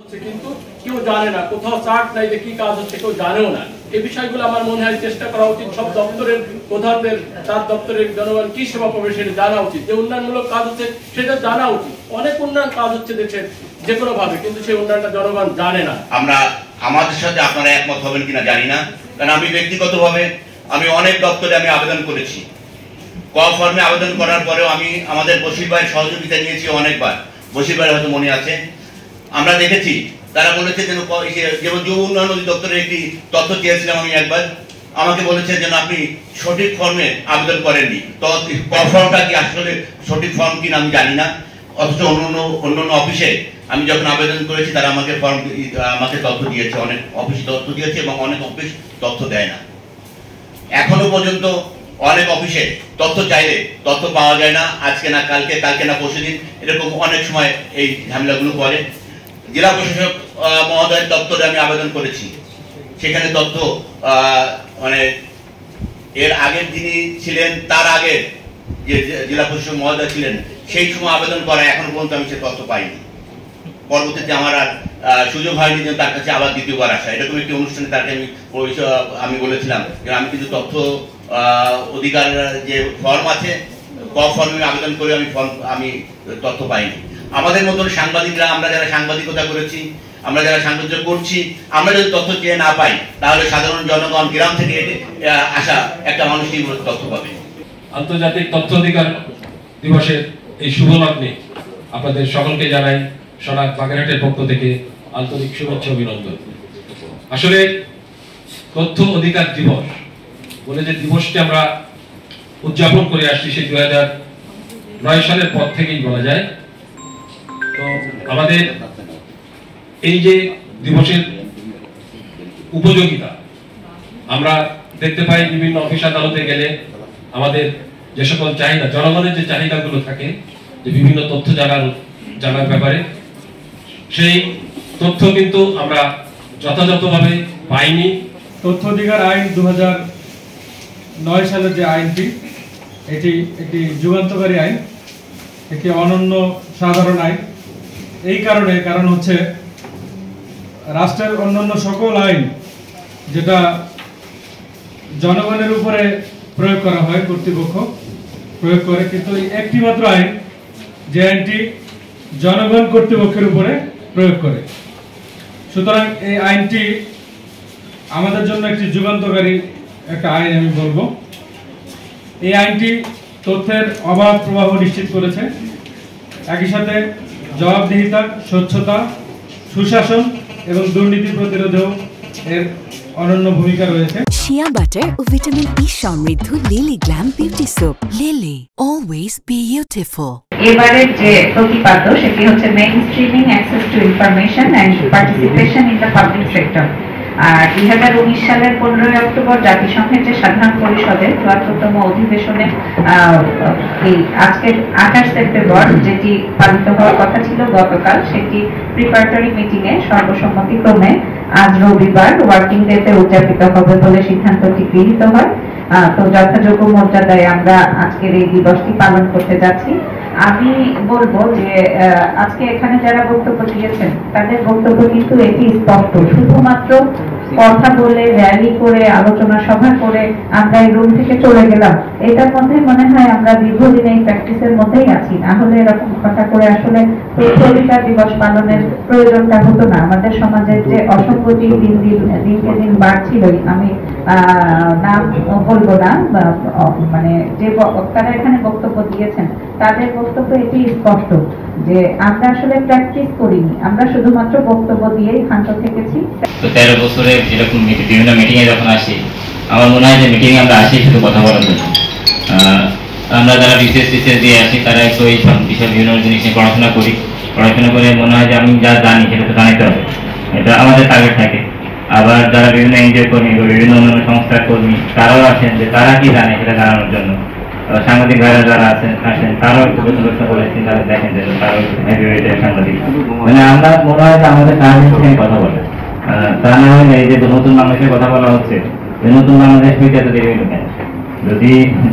কিন্তু কেউ জানে না, কোথাও চার্ট নাই যে কি কাজ হচ্ছে কেউ জানেও না। এই বিষয়গুলো আমার মনে হয় চেষ্টা করা উচিত, সব দপ্তরের প্রধানদের তার দপ্তরের জনগণ কি সেবা পাবে সেটা জানা উচিত, যে উন্নয়নমূলক কাজ হচ্ছে সেটা জানা উচিত। অনেক উন্নয়ন কাজ হচ্ছে দেশের যে কোনো ভাবে, কিন্তু সেই উন্নয়নটা জনগণ জানে না। আমরা আমাদের সাথে আপনারা একমত হবেন কিনা জানি না, কারণ আমি ব্যক্তিগতভাবে আমি অনেক দপ্তরে আমি আবেদন করেছি। ক ফর্মে আবেদন করার পরেও আমি আমাদের বশির ভাইয়ের সহযোগিতা নিয়েছি অনেকবার। বশির ভাইয়ের হয়তো মনে আছে, আমরা দেখেছি তারা বলেছে যেন যেমন যুব উন্নয়ন অধিদপ্তরের একটি তথ্য চেয়েছিলাম আমি একবার, আমাকে বলেছে যেন আপনি সঠিক ফর্মে আবেদন করেননি। তো ক ফর্মটা কি আসলে সঠিক ফর্ম কিনা আমি জানি না, অথচ অন্য অফিসে আমি যখন আবেদন করেছি তারা আমাকে আমাকে তথ্য দিয়েছে, অনেক অফিস তথ্য দিয়েছে এবং অনেক অফিস তথ্য দেয় না। এখনো পর্যন্ত অনেক অফিসে তথ্য চাইলে তথ্য পাওয়া যায় না, আজকে না কালকে, কালকে না পরশুদিন, এরকম অনেক সময় এই ঝামেলাগুলো করে। জেলা প্রশাসক মহোদয়ের দপ্তরে আমি আবেদন করেছি, সেখানে তথ্য মানে এর আগের যিনি ছিলেন তার আগে যে জেলা প্রশাসক মহোদয় ছিলেন সেই সময় আবেদন করা, এখনো পর্যন্ত আমি সে তথ্য পাইনি। পরবর্তীতে আমার আর সুযোগ হয়নি যে তার কাছে আবার দ্বিতীয়বার আসা। এরকম একটি অনুষ্ঠানে তাকে আমি বলেছিলাম যে আমি কিন্তু তথ্য অধিকার যে ফর্ম আছে ক ফর্মে আবেদন করে আমি তথ্য পাইনি। আমাদের মতন সাংবাদিকরা, আমরা যারা সাংবাদিকতা করেছি, আমরা যারা সাংবাদিকতা করছি, আমরা যদি তথ্য চেয়ে না পাই তাহলে সাধারণ জনগণ গ্রাম থেকে আসা একটা মানুষই তথ্য পাবে। আন্তর্জাতিক তথ্য অধিকার দিবসের এই শুভ লগ্নে আপনাদের সকলকে জানাই সোনাক বাগেরহাটের পক্ষ থেকে আন্তরিক শুভেচ্ছা অভিনন্দন। আসলে তথ্য অধিকার দিবস বলে যে দিবসটি আমরা উদযাপন করে আসছি সেই 2009 সালের পর থেকেই বলা যায়। তো আমাদের এই যে দিবসের উপযোগিতা আমরা দেখতে পাই বিভিন্ন অফিস আদালতে গেলে আমাদের যে সকল চাহিদা, জনগণের যে চাহিদাগুলো থাকে যে বিভিন্ন তথ্য জানার ব্যাপারে, সেই তথ্য কিন্তু আমরা যথাযথভাবে পাইনি। তথ্য অধিকার আইন 2009 সালের যে আইনটি, এটি একটি যুগান্তকারী আইন, একটি অনন্য সাধারণ আইন। এই কারণ হচ্ছে রাষ্ট্রের অন্যান্য সকল আইন যেটা জনগণের উপরে প্রয়োগ করা হয়, কর্তৃপক্ষ প্রয়োগ করে, কিন্তু একটি মাত্র আইন যে আইনটি জনগণ কর্তৃপক্ষের উপরে প্রয়োগ করে। সুতরাং এই আইনটি আমাদের জন্য একটি যুগান্তকারী একটা আইন আমি বলবো। এই আইনটি তথ্যের অবাধ প্রবাহ নিশ্চিত করেছে, একই সাথে জবাবদিহিতা, স্বচ্ছতা, সুশাসন এবং দুর্নীতি প্রতিরোধেও এর অনন্য ভূমিকা রয়েছে। শিয়া বাটার ও ভিটামিন ই সমৃদ্ধ Lily glam beauty soap. Lily, always beautiful. এবারের যে প্রতিপাদ্য সেটি হচ্ছে mainstreaming access to information and participation in the public sector. আর 2019 সালের 15 অক্টোবর জাতিসংঘের যে সাধারণ পরিষদের 74তম অধিবেশনে এই আজকের 28 সেপ্টেম্বর যেটি পালিত হওয়ার কথা ছিল গতকাল, সেটি প্রিপারেটরি মিটিং এ সর্বসম্মতিক্রমে আজ রবিবার ওয়ার্কিং ডেতে উদযাপিত হবে বলে সিদ্ধান্তটি গৃহীত হয়। তো যথাযোগ্য মর্যাদায় আমরা আজকের এই দিবসটি পালন করতে যাচ্ছি। আমি বলবো যে আজকে এখানে যারা বক্তব্য দিয়েছেন তাদের বক্তব্য কিন্তু এটি স্পষ্ট, শুধুমাত্র কথা বলে, র্যালি করে, আলোচনা সভা করে আমরা এই রুম থেকে চলে গেলাম, এটার মধ্যে মনে হয় আমরা দীর্ঘদিন এই প্র্যাকটিসের মধ্যেই আছি। না হলে এরকম কথা করে আসলে তথ্য অধিকার দিবস পালনের প্রয়োজনটা হতো না। আমাদের সমাজের যে অসঙ্গতি দিনকে দিন বাড়ছিলই, আমি নাম বলবো না, মানে যে বক্তারা এখানে বক্তব্য দিয়েছেন তাদের বক্তব্য এটি স্পষ্ট যে আমরা আসলে প্র্যাকটিস করিনি, আমরা শুধুমাত্র বক্তব্য দিয়েই শান্ত থেকেছি। তো 13 বছরে এরকম বিভিন্ন মিটিং এ যখন আসি, আমার মনে হয় যে মিটিং এ আমরা আসি শুধু কথা বলার জন্য। আমরা যারা বিশেষ দিয়ে আসি তারা একটু এই সব বিষয় বিভিন্ন জিনিস নিয়ে পড়াশোনা করে মনে হয় যে আমি যা জানি সেটা তো জানাতে হবে, এটা আমাদের টার্গেট থাকে। আবার যারা বিভিন্ন এনজিও কর্মী বা বিভিন্ন অন্যান্য সংস্থার কর্মী তারাও আছেন যে তারা কি জানে সেটা জানানোর জন্য। সাংবাদিক ভাইরা যারা আসেন তারাও একটু প্রশ্ন করেছেন, তারা দেখেন যে তারাও সাংবাদিক, মানে আমরা মনে হয় যে আমাদের টার্গেট থেকে কথা বলে, তা না হলে এই যে নতুন বাংলাদেশের কথা বলা হচ্ছে, নতুন বাংলাদেশ হইতে এত দেরি হইল কেন?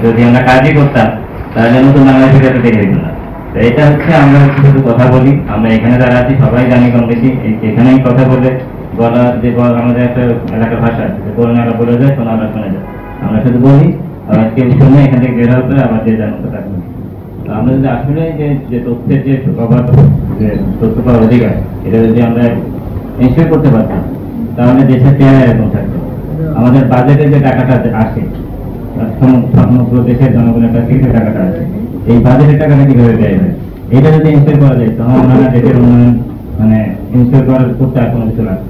যদি আমরা কাজই করতাম তাহলে নতুন বাংলাদেশ হইতে এত দেরি হইত না। তো এটা হচ্ছে আমরা শুধু কথা বলি, আমরা এখানে যারা আছি সবাই জানি কম বেশি, এখানেই কথা বলে বলা যে আমাদের একটা এলাকার ভাষা আছে, বলে না বলে যায়, শোনা শোনা যায়, আমরা শুধু বলি আর কেউ শুনে এখান থেকে বের হতে আবার যে যার মতো থাকবে। আমরা যদি আসলে যে তথ্যের যে অবাধ যে তথ্য পাওয়ার অধিকার, এটা যদি আমরা এনশিওর করতে পারতাম তাহলে দেশের চেহারা এরকম থাকতো। আমাদের বাজেটে যে টাকাটা আসে সমগ্র দেশের জনগণের কাছে যে টাকাটা আসে, এই বাজেটের টাকাটা কিভাবে ব্যয় হয় এটা যদি এনশিওর করা যায় তখন আমরা দেশের উন্নয়ন মানে এনশিওর করার করতে আর কোনো কিছু লাগবে।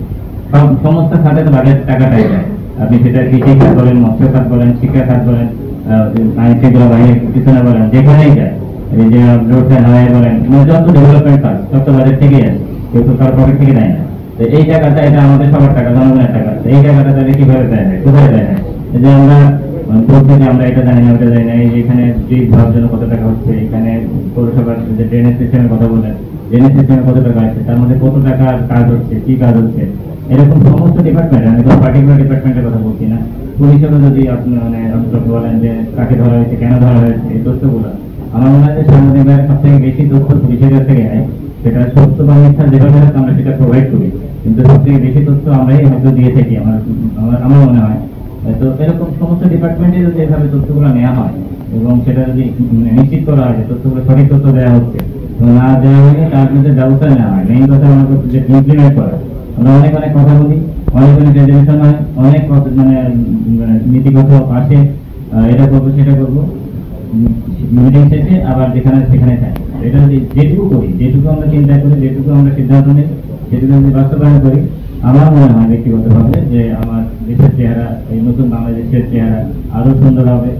সমস্ত খাতে তো বাজেট টাকাটাই যায়, আপনি সেটা কৃষি খাত বলেন, মৎস্য খাত বলেন, শিক্ষা খাত বলেন, আইন শৃঙ্খলা বাহিনীর পিছনে বলেন, যেখানেই যায়, এই যে রোড হাইওয়ে বলেন, যত ডেভেলপমেন্ট কাজ সব তো বাজেট থেকেই আসে, কেউ তো কার পকেট থেকে দেয় না। তো এই টাকাটা এটা আমাদের সবার টাকা, জনগণের টাকা, এই টাকাটা তাহলে কিভাবে দেয় হয়, কোথায় দেয় হয়? যে আমরা বলছি যে আমরা এটা জানি না ওটা জানি না, এই যে এখানে ব্রিজ ধরার জন্য কত টাকা হচ্ছে, এখানে পৌরসভার যে ড্রেনেজ সিস্টেমের কথা বলেন, ড্রেনেজ সিস্টেমে কত টাকা আছে, তার মধ্যে কত টাকার কাজ হচ্ছে, কি কাজ হচ্ছে, এরকম সমস্ত ডিপার্টমেন্ট, আমি কোনো পার্টিকুলার ডিপার্টমেন্টের কথা বলছি না, পুলিশেরও যদি আপনি মানে বলেন যে কাকে ধরা হয়েছে, কেন ধরা হয়েছে, এই তথ্যগুলো আমার মনে হয় যে সাংবাদিকরা সব থেকে বেশি তথ্য পুলিশের কাছ থেকে নেয়, সেটা সত্য বা মিথ্যা যেভাবে আমরা সেটা প্রোভাইড করি, কিন্তু সব থেকে বেশি তথ্য আমরাই হয়তো দিয়ে থাকি আমার মনে হয়। তো এরকম সমস্ত ডিপার্টমেন্টে যদি এভাবে তথ্যগুলো নেওয়া হয় এবং সেটা যদি নিশ্চিত করা হয় যে তথ্যগুলো সঠিক তথ্য দেওয়া হচ্ছে, না দেওয়া হলে তার মধ্যে ব্যবস্থা নেওয়া হয়, মেইন কথা আমরা করছি যে ইমপ্লিমেন্ট করা। আমরা অনেক কথা বলি, অনেক গ্রাজুয়েশন হয়, অনেক মানে নীতিগত আসে, এটা করবো সেটা করবো, মিটিং শেষে আবার যেখানে সেখানে থাকে। এটা যদি যেটুকু করি, যেটুকু আমরা চিন্তা করি, যেটুকু আমরা সিদ্ধান্ত নিই, সেটুকু যদি বাস্তবায়ন করি, আমার মনে হয় ব্যক্তিগতভাবে যে আমার দেশের চেহারা, এই নতুন বাংলাদেশের চেহারা আরো সুন্দর হবে।